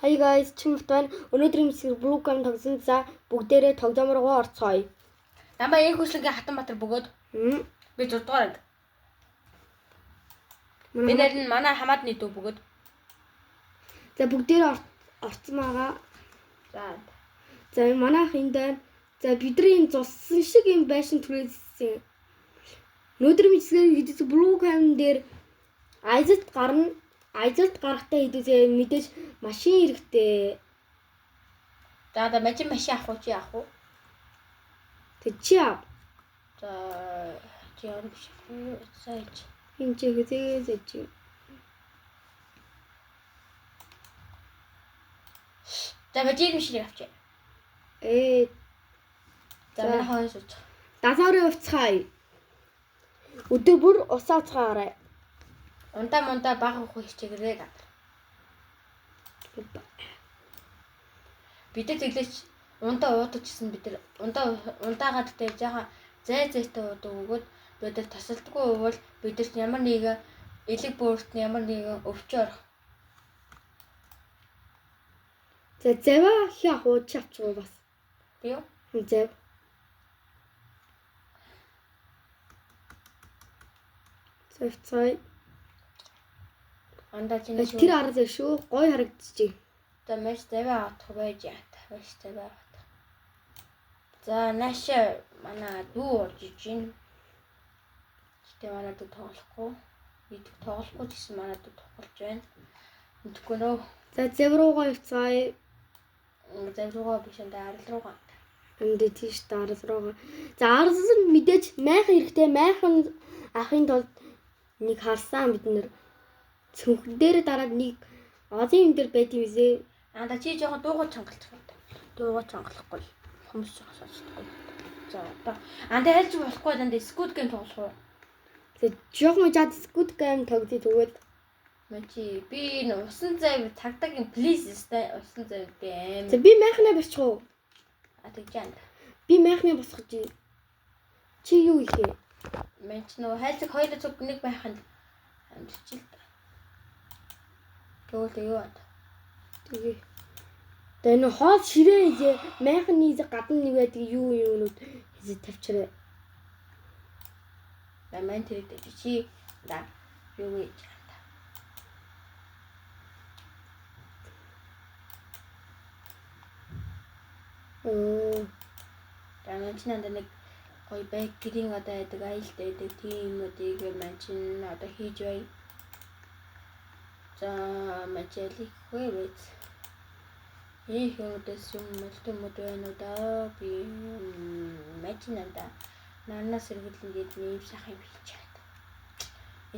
Hi guys, Чимт байна. Өнөөдрийн мэсгэр Blue-Cam тогсон. За бүгдээрээ тогтоомор руу орцгоё. Намаа энэ хүслэнгийн Хатанбаатар бөгөөд би 6 дугаард. Би нэр нь манай хамаад нийт бөгөөд. За бүгдээрээ орцсон байгаа. За манайх энд байна. За бидний зуссан шиг юм байшин түрээссэн. Өнөөдрийн мэсгэр хэдийс Blue-Cam дээр айзалт гарна. Айзалт гарахтаа хэдийсээ мэдээж машин хэрэгтэй. За машин авах уу чи авах уу? Тэг чи ав. За чи яа гэж сайж. Энд чи хэзээ чи. За машин машин авчи. За манай хойш уч. Дасаараа уцхай. Өдөр бүр усаацгаарай. Унтаа баг уух хичээгээрээ гадар. Бид тэглэж унтаа уудажсэн бид нар унтаагаад тэ жаахан зайтай уудаг өгөөд бид нар тасалдаггүй уувал бид нар ямар нэгэн элэг бүрт ямар нэгэн өвчөө орох. За заваа хяах уу чавчгүй бас. Би юу? Зав. Завцай. Андаа чинь Тэр арга шүү. Гой харагдчих. За маш заваа авах байж яата. Маш заваа авах. За наша манай дүү орж ийн. Гэтэ манай дүү тоглохгүй. Бид тоглохгүй гэсэн манай дүү тоглож байна. Мэдхгүй нөө. За зав руугаа явцгаая. Зав руугаа биш арал руугаа. Энд тийш арал руугаа. За арал нь мэдээж майхан хэрэгтэй. Майхан ахын тулд нэг харсан бид нэр цүнхэн дээр дараад нэг озын юм дээр байт юм изээ. Анда чи жоохон дуугаа чангалчих юм. Дуугаа чангалахгүй. Хүмүүс жоохон сонсдоггүй. За одоо анда хэлж болохгүй дандаа Squid Game тоглох уу? Тэг жоохон жад Squid Game тоглоё тэгвэл мачи би усан зав тагдаг юм please өстэй усан зав би аим. За би майхнаа босчих уу? Тэгж яана. Би майхнаа босгож чи юу ихээ? Мэнч нөө хайлт хоёул зүг нэг байханд амжилт. Тэгвэл юу аа? Тэгээ. Тэгээ нөө хоол ширээ майхны гадна нэг байдаг юу юунууд хэзээ тавьчраа. Мэн тэр чи да юу гэж та. Тэгвэл чи надад нэг гоё бэкерийн одоо байдаг айлтай байдаг тийм юмнуудыг мэн чин одоо хийж бай. За мачалик хөөс. Их юмдас юм мэлтэмүүд байна уу да би мачинанда нанаас сэргэлэн гээд нэм сах юм хийж чад.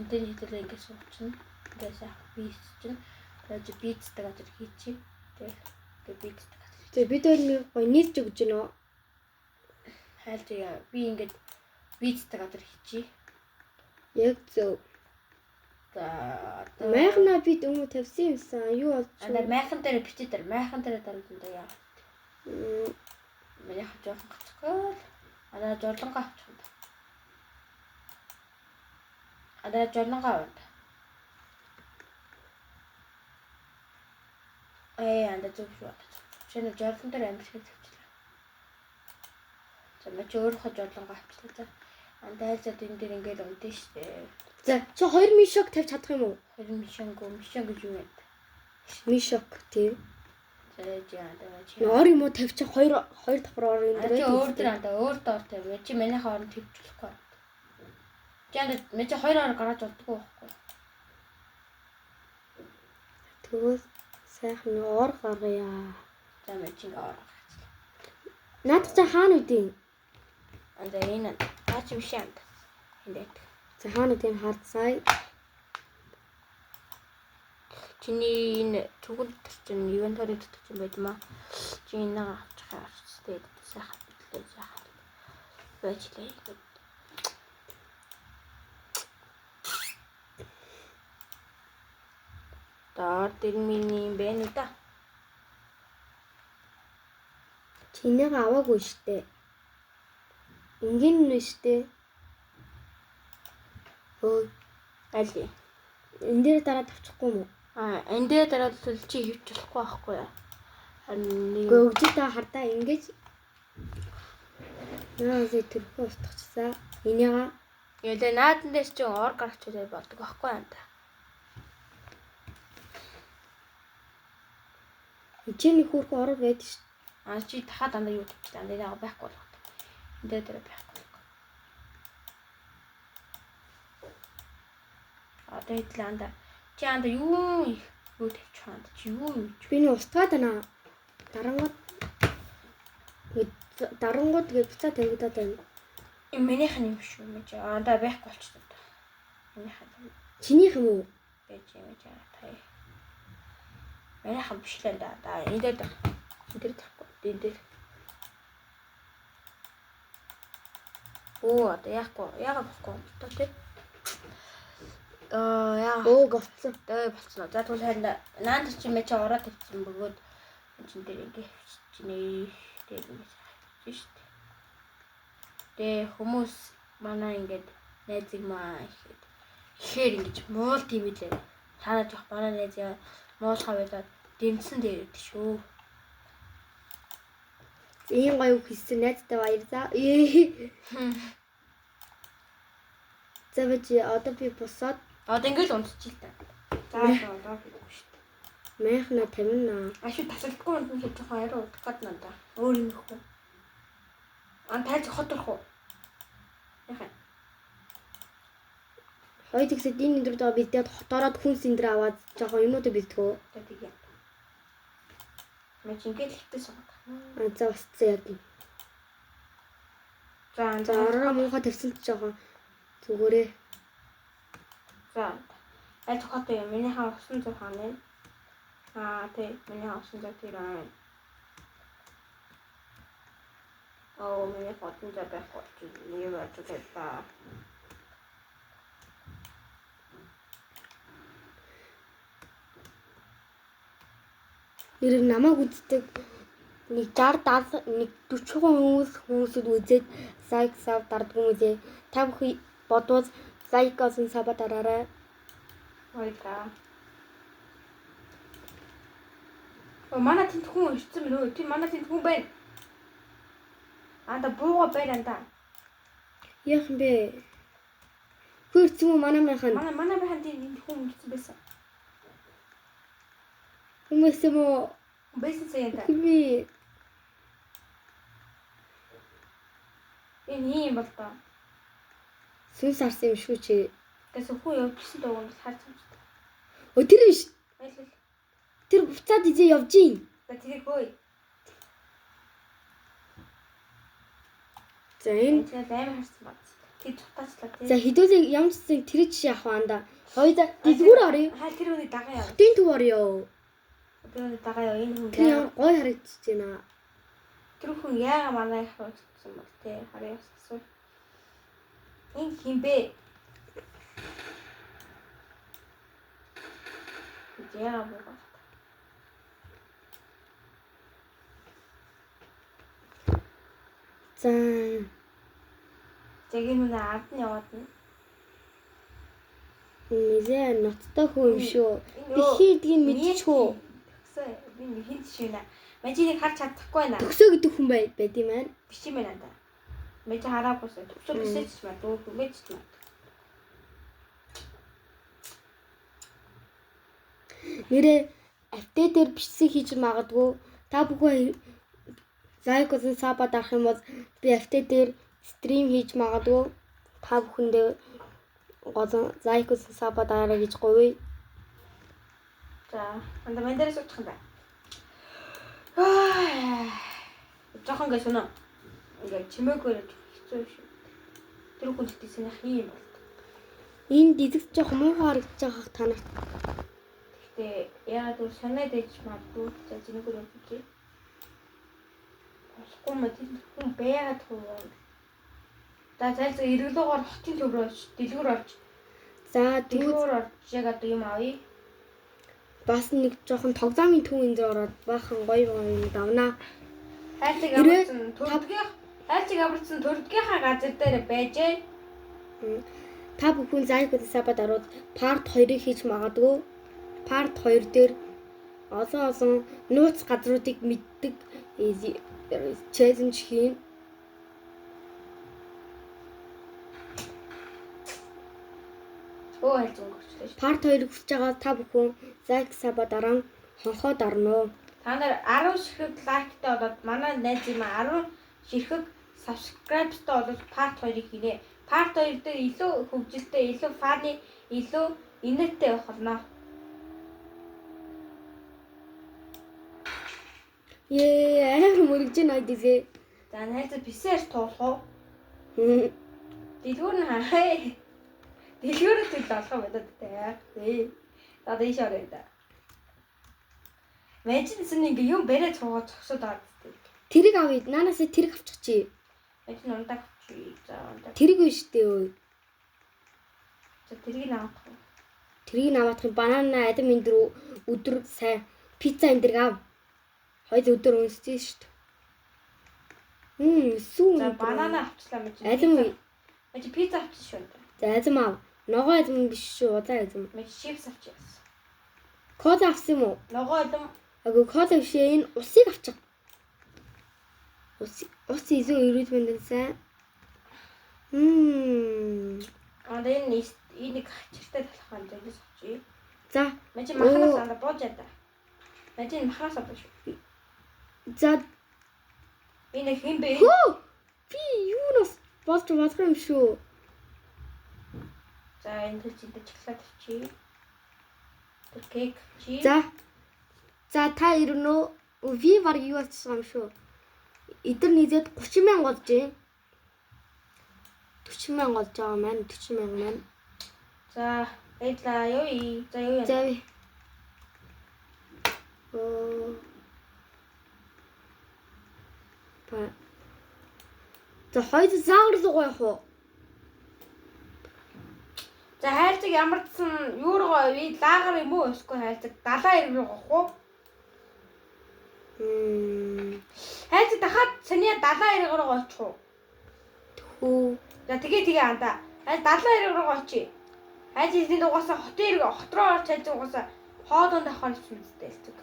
Интернет дээр ингэ суучна. Ингээд сах бийс чинь байж бийцтэй газар хийчих. Тэгээ бийцтэй газар. Тэгээ бид хоёр гоё нийлж өгч гэнэ. Хайлт би ингээд бийцтэй газар хийчих. Яг зөв. За майхнаа бид өмнө тавьсан юмсан юу болж байна? Майхан дээр бичиж дээр майхан дээр дарагдсан яа. Миний жоохон гацхгүй. Адаа жорлонго авчих юм. Адаа жорлонго аваад. Анда зүг шүү. Шинэ жорлон дээр амьсгал тавьчихлаа. За мэж өөрөө жорлонго авчихлаа. За анда хайлтад энэ дээр ингээд унтэн штэ. За чи 2 мишок тавьж чадах юм уу? 2 мишон гэж юу вэ? Мишок тийм. За яа чи. Ор юм уу тавьчих 2 давхар ор юм дээр. Чи өөр дээр анда өөр доор тавь. Чи миний хооронд тавьчихлахгүй. Чи анда мэж 2 ор гаргаж болдгоо байхгүй. Тэгвэл сайхан ор гаргая. За мэж ор гаргаж. Наад чи хаана үдийн? Анда энэ таач биш юм. Энд. За хаана үдийн хардсай. Чиний энэ түгэл чинь инвентарь дотор чинь байдмаа. Чи энэ авчих хэрэгтэй сайхан битлээ сайхан. Бачлаа. Доор тэр миний бэ да. Чинийг аваагүй штэ. Ингийн нь штэ. Өө Али. энэ дээр дараа тавьчихгүй юм уу? энэ дээр дараад чи хөвч болохгүй байхгүй яа. Харин Гөгжидээ хардаа ингэж наасе төрхөө устгачсаа. Энийга ялээ наадан дээр чи ор гарч ирээд болдог байхгүй юм та. Чиний хүүрх ороо байдаг ш. Чи дахиад дандаа юу тавьчихлаа. Дандаа байхгүй болгоо. Энэ дээр байхгүй. Дэйдланда чи анда юу тавьчих ханд чи юу би нэг устгаад байна. Дарангууд гэж буцаа тавигдаад байна. Минийх нь юм шүү мэж анда байхгүй болчихсон та. Минийх нь Чинийх юм уу? байж юм жаа тай. Минийх нь биш л да. Энэ дээр тахгүй. Энэ дээр. Оо одоо яагаад болохгүй юм бэ тэ? Оо болцсон. Дай болцсон. За тэгвэл харин наанд чи мэж ороод тавьчихсан бөгөөд чин дээр ингэ чиний дээр ингэ хийж штэ. Тэ хүмүүс манай ингээд найзыг маа ихээр ингэж муул тиймэлээ. Танаа жоох манай найз муул хавьлаад дэмсэн дээр идэв шүү. Ийм гоё хийсэн найзтай баярлаа. За бич одоо би босоод одоо ингээл унтчих л та. За одоо хийхгүй штэ. Майхна 50 Ашиг тасалдахгүй юм шиг жоохон арай удах гад надаа. Өөр юм ихгүй. Тайлж хоторох уу? Яхаа. Хойд ихсэд энэ өдрөд бидээд хотороод хүн синдэр аваад жоохон юмнуудаа бэлтгэв. Тэгээ. Мэж ингээл ихтэйсэн. За басцсан яг. За ороо муухай тавьсан ч жоохон зүгээрээ. За. Аль тухайтай юм. Миний хаа усан зур хаана вэ? Тий. Миний хаа усан зур тэр аа. Миний фотон зур байхгүй чи юу яаж чадаа. Нэр намайг үздэг нэг 60 70 нэг 40% хүмүүсд үзээд лайк сав дарддаг юм үзээ. Та бүхэн бодвол лайк осон саба дараарай. Ойта. Манай тэнд хүн ирсэн мөн үү? Тэр манай тэнд хүн байна. Анда бууга байна анда. Яах юм бэ? Хөрцөн үү манай майхан. Манай майхан тийм хүн ирсэн байсан. Хүмүүс юм уу? Байсан сая. Би Энэ юм бол тоо. сүнс арсан юм шүү чи. Тэгээс хүү явчихсан дууг нь харж байна. Өө тэр биш. Байлаа. Тэр буцаад изээ явж гин. За тэрийг хөөе. За энэ амар харсан бац. Тэр цутаачлаа тий. за хідүүлээ ямцсан тэр чи яах вэ анда? Хоёул дэлгүүр орё. Хаал тэр үний дагаа яа. Тин төв орё. Тэр үний дагаа яа. Энэ хүн Тэр ямар гой харагдаж байна. Тэр хүн яага манай их болсон бол тий. Харъя асуу. Энэ хин бэ? Яа боо. За Зэгийн нүнэ ард нь яваад нь. низээ ноцтой хүн юм шүү. Би хийдгийг мэдчихгүй. Тэгсээ би хинт шийнэ. Мажийг харж чадахгүй байна. Төгсөө гэдэг хүн байд юм байна. Биш юм байна да. Мэж хараагүйсэн. Төгсөө бисэж ч маа дүү мэж ч маа. Нэрээ апдейтер бичсэн хийж магадгүй. Та бүхэн лайкосон саба дарах юм бол би апдейтер стрим хийж магадгүй. Та бүхэндээ гол лайкосон саба дараа гэж говье. За, анда мен дээр суучих юм байна. Жохон гэж үнэ. Ингээ чимээгээр хэцүү шүү. Тэр хүн тэгсэн юм бол. Энэ дидэгч жоох муухай харагдаж байгаах танарт. Гэтэ яагаад гэвэл санаад ээж магадгүй за зингээр өгчээ. Болохгүй мэ тэр хүн байгаад хөө. За зайлз эргэлөөгөр хотын төв рүү дэлгүүр орж. За дэлгүүр орж яг одоо юм авъя. Бас нэг жоохон тоглоомын төв энэ дээр ороод баахан гоё юм давнаа. Хайцыг аварцсан төрдгийнхаа газар дээр байжээ. Та бүхэн лайк сабад ороод part 2-ыг хийж магадгүй. Part 2 дээр олон нууц газруудыг мэддэг challenge хийн. Өө хэлж өнгөрчлээ шүү. Part 2-ыг хүсэж байгаа та бүхэн лайк саба дараа хонхоод орно. Та нар 10 ширхэг лайктай болоод манай найз юм 10 ширхэг subscribe-тай болоод part 2-ыг хийнэ. Part 2 дээр илүү хөгжилтэй, илүү funny, илүү инээдтэй явах болно. Амар мөрөгж байна дэзээ. За найз писээр туулах уу? Дэлгүүр нь хаа. Дэлгүүрээ төл олох байдаг те. За дэш орё да. Мэжинсэн ингээ юм бэрээ цуугаад зогсоод байгаа гэдэг. Тэрийг авъя. Наанаас тэрийг авчих чи. Мэжин ундаа авчих. За ундаа. Тэрийг биш дээ өө. За тэрийг авах уу? Тэрийг аваадах юм банана адим энэ дэр өдөр сайн пицца энэ дэр ав. Хоёр өдөр унсчихсан шүү дээ. Сүүн. За банана авчлаа мэжин. Адим мэжин пицца авчих шүү. За адим ав. Ногоо адим биш шүү. Удаа адим. Мэжин чипс авчихсан. Кола авсан юм уу? Ногоо адим. Агүй кола бишээ энэ усыг авчих. Ус илүү ирээд байна сайн. Аа энийг хачиртай талах юм дээс авчи. За. Мэжин махнаас анда боожаа да. Мэжин махнаас авах шүү. За энэ хэм бэ? Хөө! Би юунаас болж болох юм шүү. За энэ төчөд чоколад авчи. Кек чи. За та ирнэ. Ви баг юу авчихсан юм шүү. Эдгээр нийлээд 30,000 болж байна. 40,000 болж байгаа маань 40,000 маань. За эдла ёо. За ёо. За. За хоёр заагар руу явах уу? За хайрцаг ямарчсан юу руу вэ? Лагер юм уу? Эсвэл хайрцаг 70 руу авах уу? Хайрцаг дахиад саний 70 руу очих уу? Тхүү. За тэгээ анда. Хай 70 руу очие. Хайж эзэн угаасаа хот руу орч хайж угаасаа хоолонд авах юм зүтэй хэлдэг.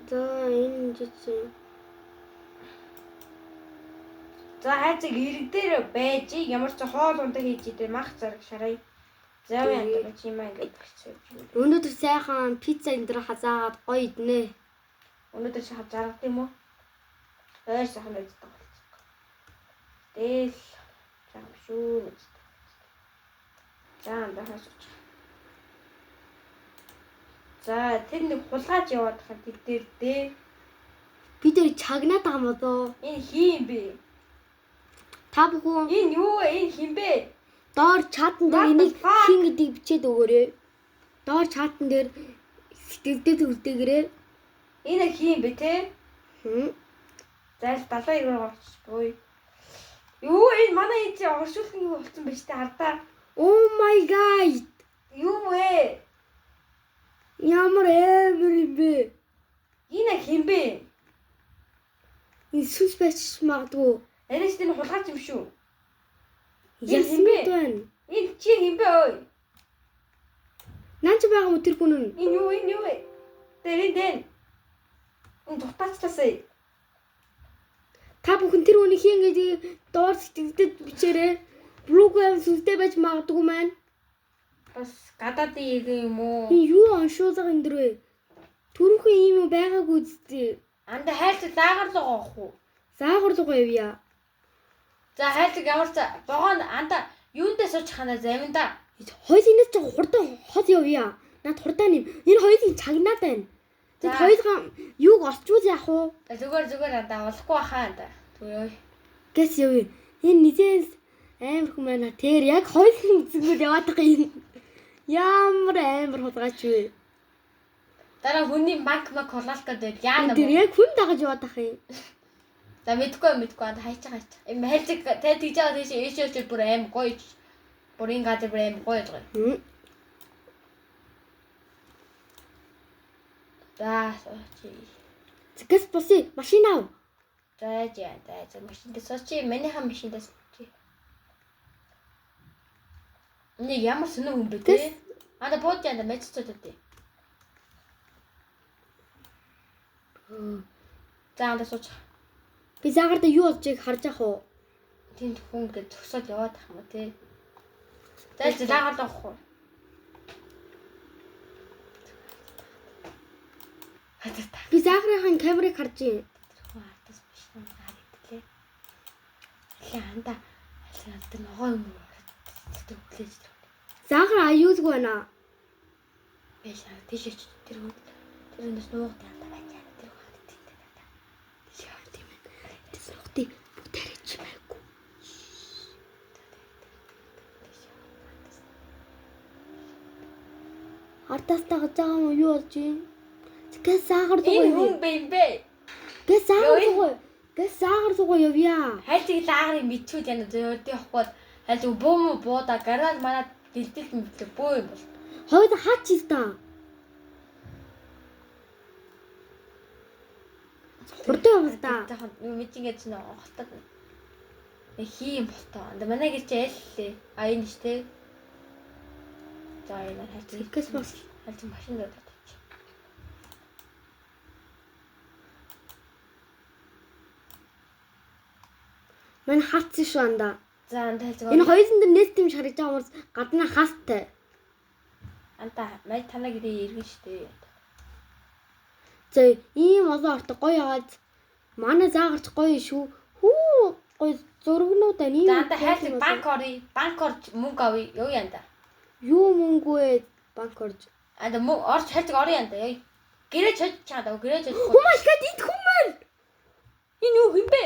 За энэ жижиг. За хайцаг ирэг дээр байж ямар ч хоол ундаа хийж идэ мах зараг шараа. За яа чимаа ингээд барьчих. Өнөөдөр сайхан пицца энэ дээр хазаагаад гоё иднэ. Өнөөдөр чи хазаарах юм уу? Ой сайхан байж байгаа болчих. Дээл чам шүү гэж. За андаа хасууч. За тэр нэг хулгайж яваад хаа тэр дээр дээ. Би тэр чагнаад байгаа юм болоо. Энэ хин бэ? Та бүхэн Энэ юу вэ? Энэ хин бэ? Доор чатан дээр энийг хин гэдгийг бичээд өгөөрэй. Доор чатан дээр сэтгэлдээ төгөлдөөгөрэй. Энэ хин бэ те? За 70 руу орчих буй. Юу энэ манай энэ чи оршуулхан юу болсон бэ штэ хардаа. Oh my god. Юу вэ? Ямар эвэр юм бэ? Энэ хин бэ? Энэ сүс байж магадгүй. Арайч энэ хулгайч юм шүү. Ясмит байна. Энэ чи хин бэ ой? Наач байгаа мө тэр хүн нь? Энэ юу вэ? Тэр энэ дутаачлаасаа. Та бүхэн тэр хүний хин гэдэг доор сэтгэлдэд бичээрэй. Програм сүнстэй байж магадгүй маань. Бас гадаад юм уу? Энэ юу оншуулга энэ дэр вэ? Түрүүхэн ийм юм байгаагүй үстэй. Анда хайрцаг лагер руу гоох уу? Заагар руу явъя. За хайрцаг ямар ч богоон анда юундээ сууж хана завинда. Хоёулынаас ч хурдан хол явъя. Наад хурдан юм. Энэ хоёулын чагнаад байна. Тэд хоёулаа юуг олчвол яах вэ? Зүгээр анда болохгүй хаа анда. Түе. Гэс явъя. Энэ низээс амар хүмүүс байна. Тэр яг хоёулын зүгүүд яваад байгаа юм. Ямар амар хулгайч вэ? Дараа хүний банк колалка дээр яана. Тэр яг хүн дагаж яваад байгаа юм. За мэдгүй анда хайч. Эм хайцаг тэ тийж байгаа тийш ээшөөч бүр аим гоё. Бүрийн газар бүр аим гоё байгаа. За сочи. Гэс боси машин ав. За машин дээр сочи. Манийхан машин дээр сочи. Нэг ямар сонир хүн бэ те? Анда бууд яанда мэцчээд үү. За анда сууч. Би заагаарда юу болж байгааг харж ах уу? Тэнд хүн гэж зогсоод яваад тах юм те. За заагаад авах уу? Би заагрын камерыг харж байна. Хүн артас биш юм харагдталээ. Анда аль ногоо юм уу? Тэр хүлээж. Заагар аюулгүй байна. Биш тийшээч тэр өнөөс нуугад янда байж яа тэр хаад тийм даа. Яа тийм ээ. Тэр нухтыг бүтээрч байггүй. Артаас тагж байгаа юм юу болж байна? Гэс заагар дугуй. Хүн бэ юм бэ? Гэс заагар дугуй. Гэс заагар дугуй явъя. Хайлтыг лагрыг мэдчүүд яна зөөрдөө явахгүй хайлтыг бөөм бууда гараад манад дэлдэл мэдлэг бөө юм бол. Хойд хаач та. Хурдан явал та. Юу мэдингээ чинь хотод хийм болтоо. Анда манай гэр чи яллээ. А энэ ч те. За энэ хайлтыг Гэс бас хайлтыг машин дээр татчих. Мань хаацсан шүү анда. За анда хайлтыг Энэ хоёрын дээр нэт юм шарж байгаа хүмүүс гадна хаастай. анда май танаа гэрээ иргэн штэ. За ийм олон орто гоё яваад манай заагарч гоё шүү. Хүү гоё зургнуудаа ийм. За анда хайлтыг банк орё. Банк орж мөнгө авъя. Юу янда? Юу мөнгө вэ? Банк орж. Анда мөнгө орж хайлтыг орё янда. Яа. Гэрээ чад чаад гэрээ чад. Oh my god, энд хүмүүс. Энэ юу юм бэ?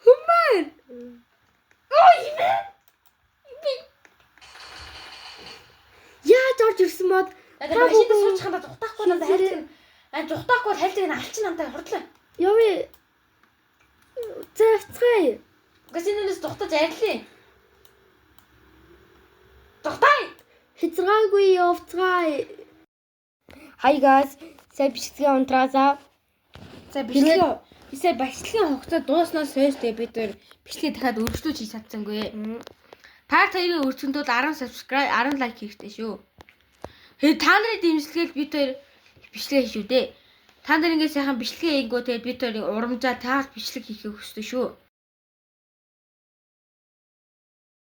Хүмүүс. Ой юм бэ? Яаж орж ирсэн мод? Ада машинд суучих юм да зүхтахгүй надад хайлтыг. Зүхтахгүй хайлтыг нь алчин надад хурдлаа. Явъя. Зэвцгэй. Гасинээс зүхтаж арилээ. Зүхтай. Хязгааргүй явцгаая. Hi guys. Сая бичлэгийн унтраасаа. За бисээ бачлалын хугацаа дууснаас хойштой бид нэр бичлэгээ дахиад өргөжлүүлж хийж чадсангүй. Part 2-ын өргөжлөнд 10 subscribe, 10 like хэрэгтэй шүү. Та нарын дэмжлэгээл бид нэр бичлэгээ хийв үү дээ. Та нар ингэ сайхан бичлэгээ хийгөө тэгээд бид нэр урамжаа таарч бичлэг хийхийг хүсдэг шүү.